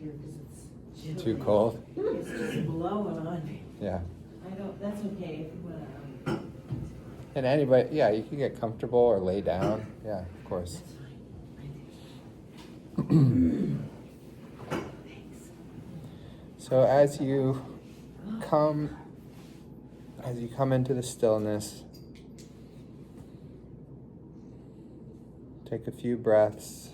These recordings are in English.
here because it's chilly. Too cold? It's just blowing on me. Yeah. That's okay if you want to. And anybody, yeah, you can get comfortable or lay down. Yeah, of course. That's fine. Thanks. So as you come into the stillness, take a few breaths.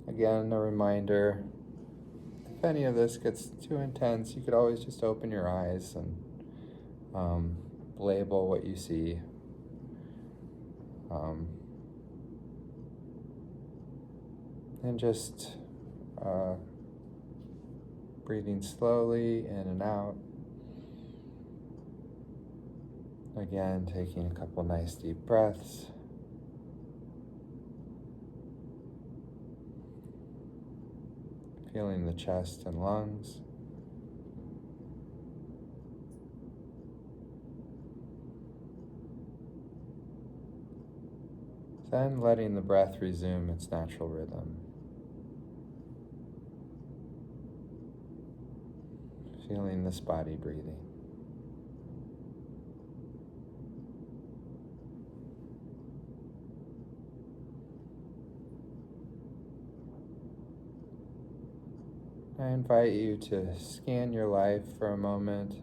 Again, a reminder, if any of this gets too intense, you could always just open your eyes and label what you see. And just breathing slowly in and out. Again, taking a couple nice deep breaths. Feeling the chest and lungs. Then letting the breath resume its natural rhythm. Feeling this body breathing. I invite you to scan your life for a moment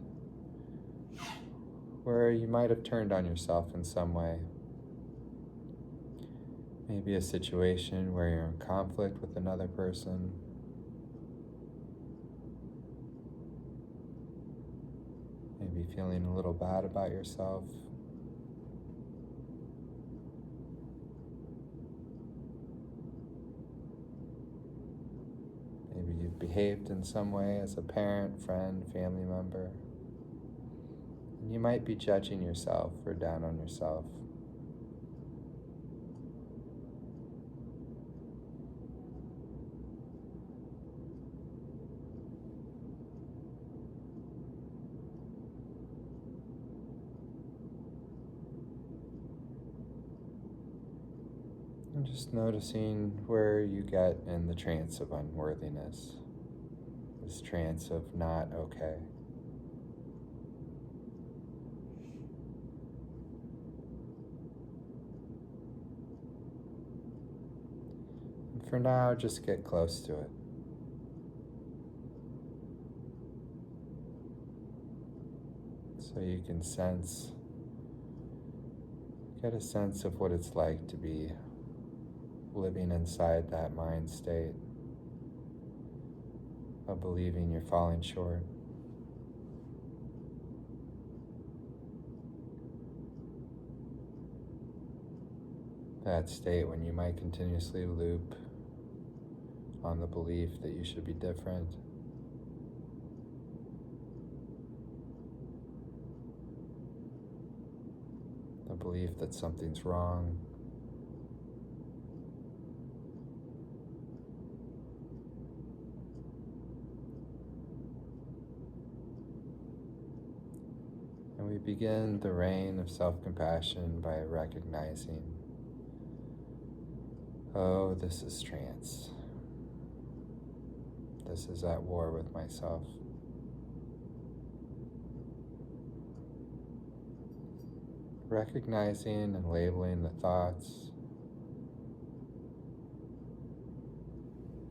where you might have turned on yourself in some way. Maybe a situation where you're in conflict with another person. Maybe feeling a little bad about yourself. Maybe you've behaved in some way as a parent, friend, family member. And you might be judging yourself or down on yourself. And just noticing where you get in the trance of unworthiness, this trance of not okay. And for now, just get close to it. So you can get a sense of what it's like to be living inside that mind state of believing you're falling short. That state when you might continuously loop on the belief that you should be different. The belief that something's wrong. And we begin the reign of self-compassion by recognizing, oh, this is trance. This is at war with myself. Recognizing and labeling the thoughts,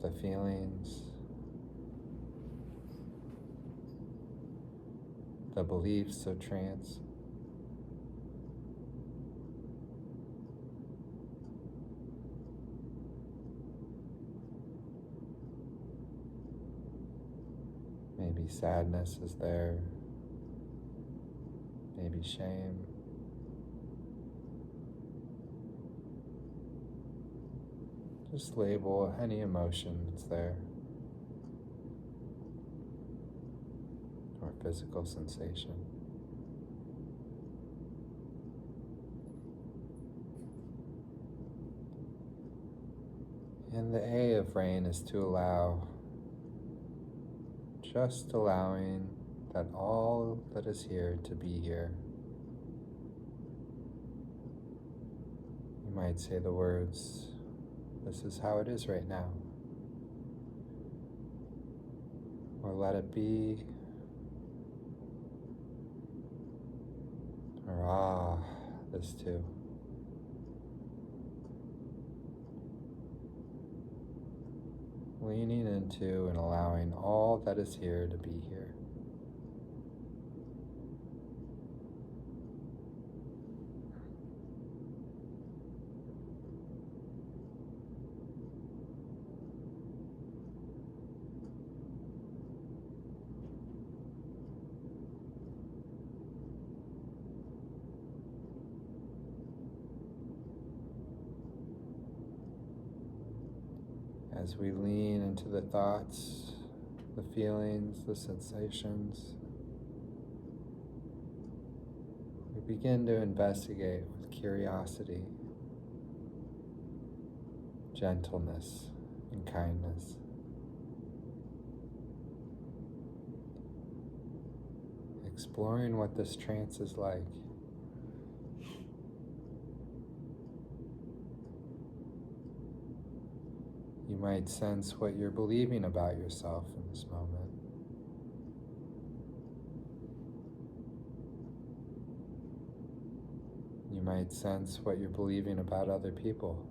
the feelings, the beliefs of trance. Maybe sadness is there, maybe shame. Just label any emotion that's there, or physical sensation. And the A of rain is to allow, just allowing that all that is here to be here. You might say the words, this is how it is right now. or let it be, or this too. Leaning into and allowing all that is here to be here. As we lean into the thoughts, the feelings, the sensations, we begin to investigate with curiosity, gentleness, and kindness. Exploring what this trance is like. You might sense what you're believing about yourself in this moment. You might sense what you're believing about other people.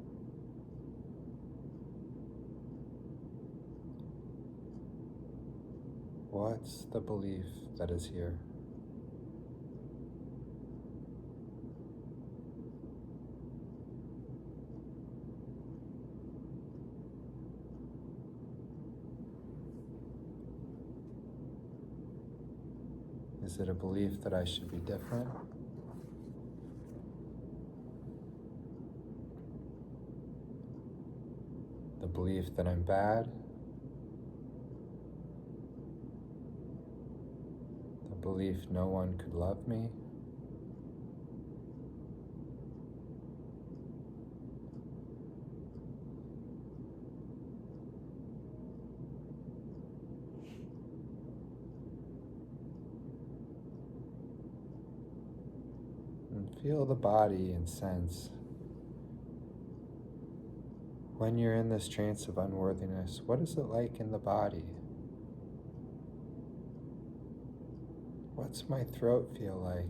What's the belief that is here? Is it a belief that I should be different? The belief that I'm bad? The belief no one could love me? And feel the body and sense when you're in this trance of unworthiness, what is it like in the body? What's my throat feel like?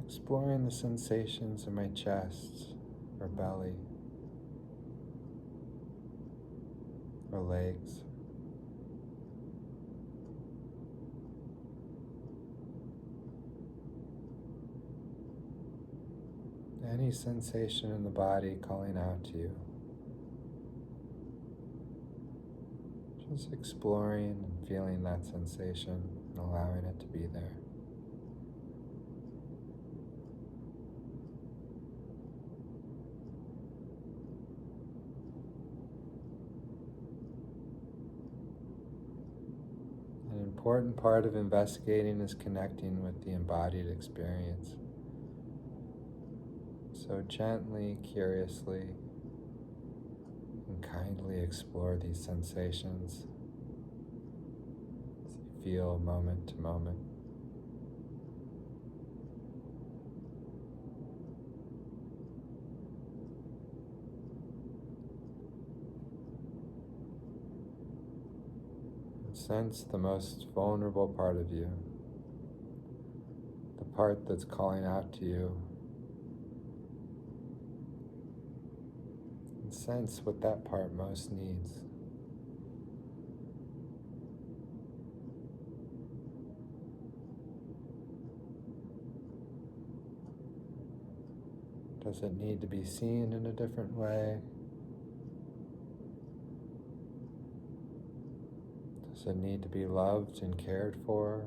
Exploring the sensations in my chest or belly or legs. Any sensation in the body calling out to you. Just exploring and feeling that sensation and allowing it to be there. An important part of investigating is connecting with the embodied experience. So gently, curiously, and kindly explore these sensations as you feel moment to moment. And sense the most vulnerable part of you, the part that's calling out to you. Sense what that part most needs. Does it need to be seen in a different way? Does it need to be loved and cared for,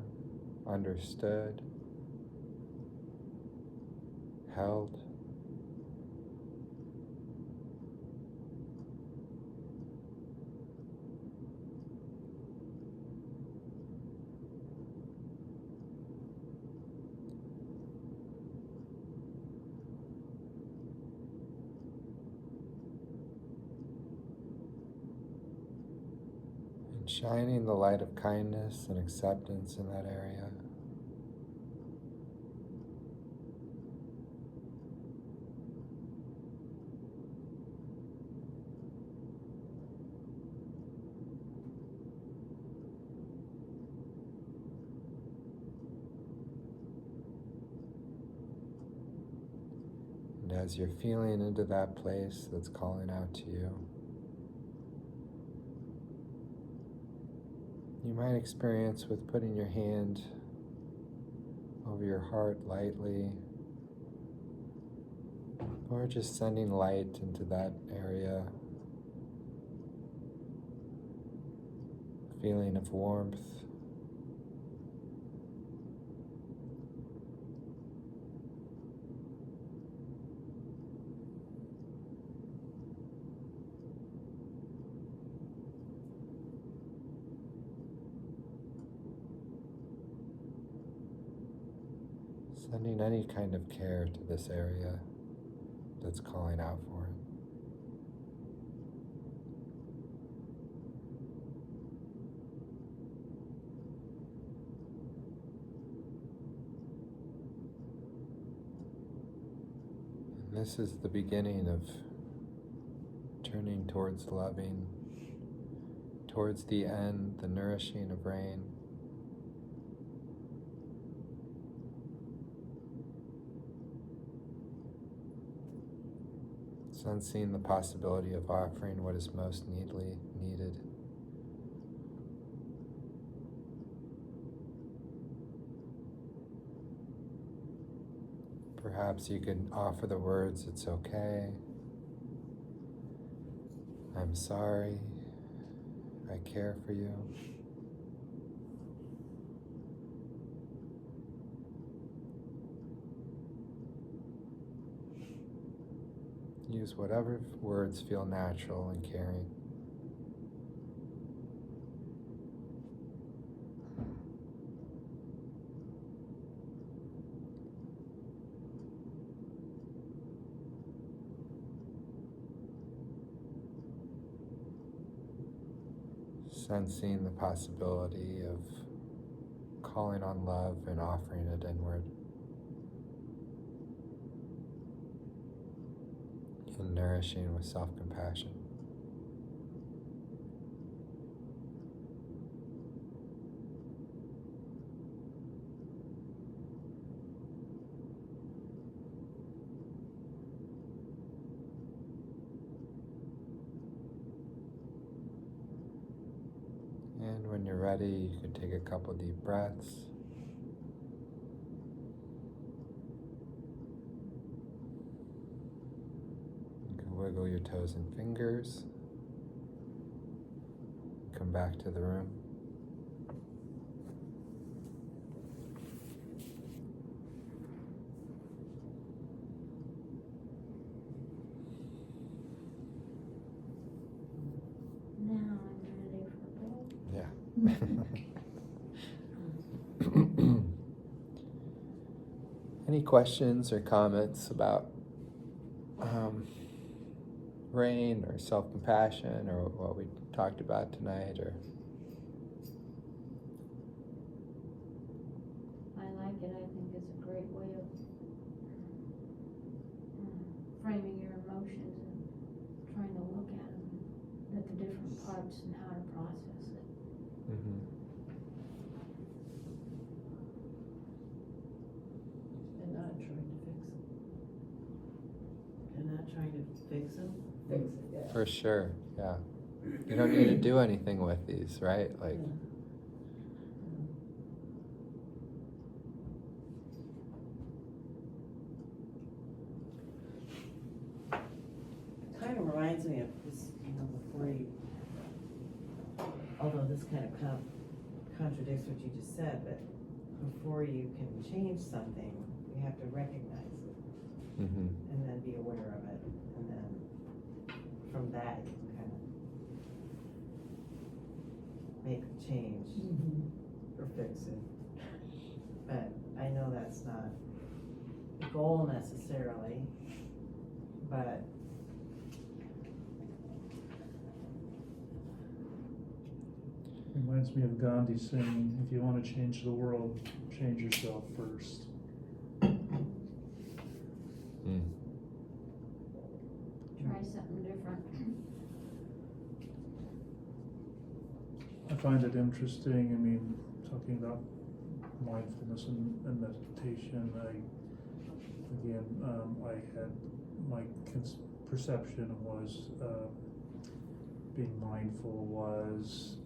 understood, held? Shining the light of kindness and acceptance in that area. as you're feeling into that place that's calling out to you, you might experience with putting your hand over your heart lightly, or just sending light into that area, feeling of warmth. Sending any kind of care to this area that's calling out for it. And this is the beginning of turning towards loving, towards the end, the nourishing of rain. Sensing the possibility of offering what is most needed. Perhaps you could offer the words, "It's okay," "I'm sorry," "I care for you." Use whatever words feel natural and caring. Sensing the possibility of calling on love and offering it inward. And nourishing with self-compassion. And when you're ready, you can take a couple deep breaths. Wiggle your toes and fingers. Come back to the room. Now I'm ready for bed. Yeah. Any questions or comments about rain or self-compassion or what we talked about tonight? Or I like it. I think it's a great way of framing your emotions and trying to look at them, at the different parts and how to process it. mm-hmm. And not trying to fix them. And not trying to fix them. Fix it, yeah. For sure, yeah. You don't need to do anything with these, right? Like, Kind of reminds me of this, before you, although this kind of contradicts what you just said, but before you can change something, you have to recognize it mm-hmm. and then be aware of it, and then from that you can kind of make a change or fix it. But I know that's not the goal necessarily, but Reminds me of Gandhi saying, if you want to change the world, change yourself first. Mm. Try something different. I find it interesting, I mean, talking about mindfulness and meditation, I had perception was being mindful, was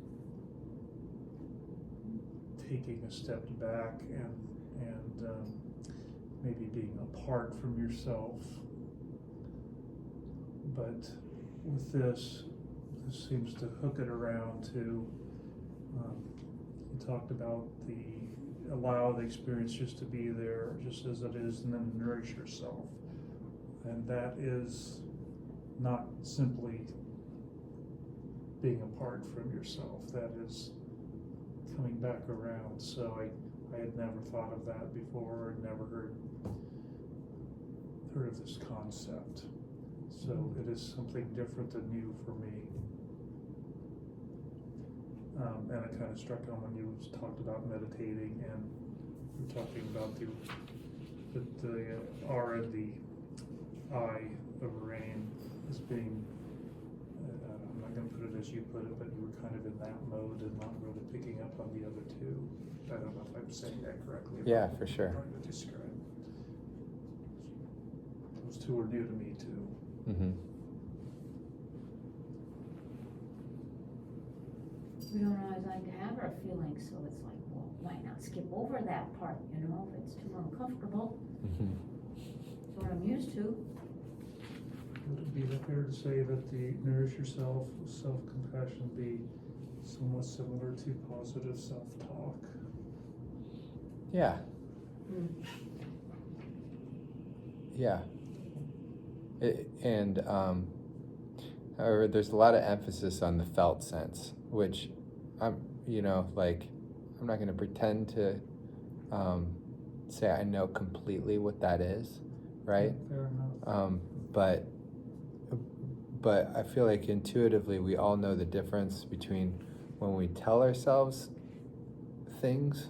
taking a step back and maybe being apart from yourself. But with this seems to hook it around to, you talked about allow the experience just to be there, just as it is, and then nourish yourself. And that is not simply being apart from yourself, that is coming back around. So I had never thought of that before, and never heard of this concept. So it is something different and new for me. And it kind of struck on when you talked about meditating, and you were talking about the R and the I of rain as being, I'm not going to put it as you put it, but you were kind of in that mode and not really picking up on the other two. I don't know if I'm saying that correctly. Yeah, for sure. I'm trying to describe. Those two are new to me too. Mm-hmm. We don't always like to have our feelings, so it's like, well, why not skip over that part, if it's too uncomfortable. Mm-hmm. It's what I'm used to. Would it be fair to say that the nourish yourself, self-compassion be somewhat similar to positive self-talk? Yeah. Yeah. However, there's a lot of emphasis on the felt sense, which I'm not going to pretend to say I know completely what that is, right? Fair enough. But I feel like intuitively we all know the difference between when we tell ourselves things,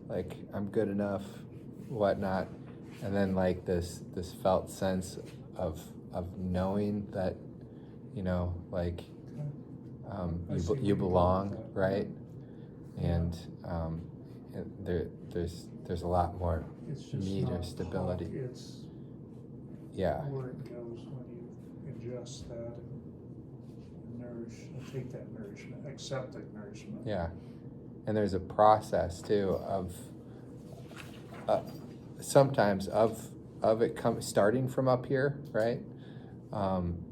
like I'm good enough, whatnot, and then like this felt sense of knowing that, you belong, right? And there's a lot more It's just meat not or stability. talk, it's Yeah. where it goes when you ingest that and nourish, and take that nourishment, accept that nourishment. Yeah, and there's a process too of sometimes of it starting from up here, right?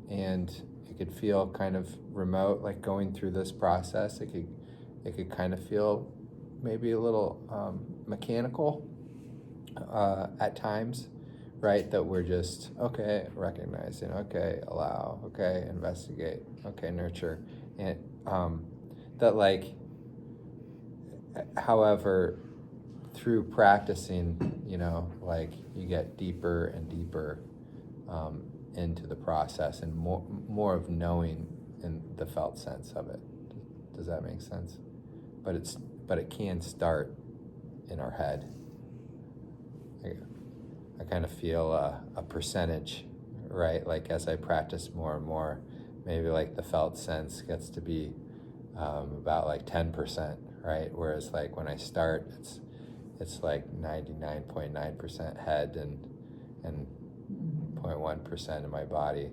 And it could feel kind of remote, like going through this process. It could kind of feel maybe a little mechanical at times, right? That we're just recognizing, allow, investigate, nurture, and however, through practicing, you get deeper and deeper into the process, and more of knowing in the felt sense of it. Does that make sense? But it can start in our head. I kind of feel a percentage, right? Like as I practice more and more, maybe like the felt sense gets to be about like 10%, right? Whereas like when I start, it's like 99.9% head and 0.1% in my body.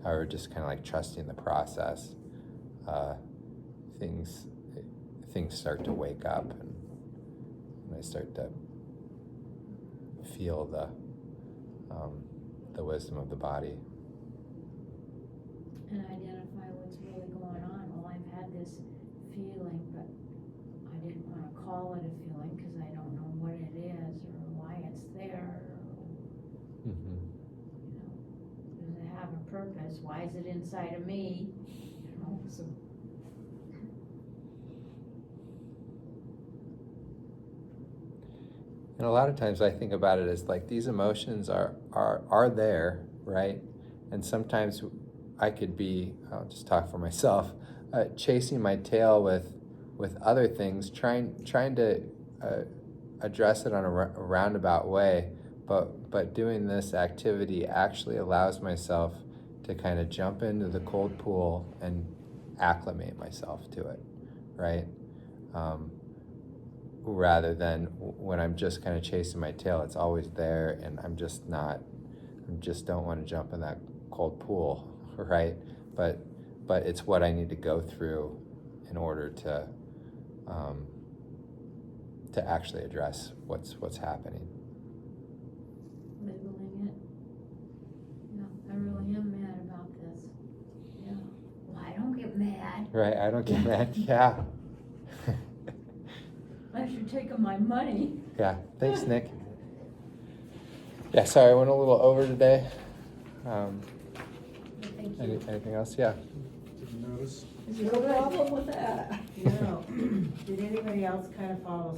However, just kind of like trusting the process, things start to wake up, and I start to feel the wisdom of the body. And identify what's really going on. Well, I've had this feeling, but I didn't want to call it a feeling because I don't know what it is or why it's there. Mm-hmm. Does it have a purpose? Why is it inside of me? So. And a lot of times I think about it as like these emotions are there, right? And sometimes I could be, I'll just talk for myself, chasing my tail with other things, trying to address it on a roundabout way, but doing this activity actually allows myself to kind of jump into the cold pool and acclimate myself to it, right? Rather than when I'm just kind of chasing my tail, it's always there, and I'm just not I just don't want to jump in that cold pool, right? But it's what I need to go through in order to actually address what's happening. Labeling it. Yeah, I really am mad about this. Yeah. Well, I don't get mad. Right, I don't get mad. Yeah. Unless you're taking my money. Yeah, thanks, Nick. Yeah, sorry, I went a little over today. Thank you. Anything else? Yeah. Didn't notice. No problem with that. No. Did anybody else kind of follow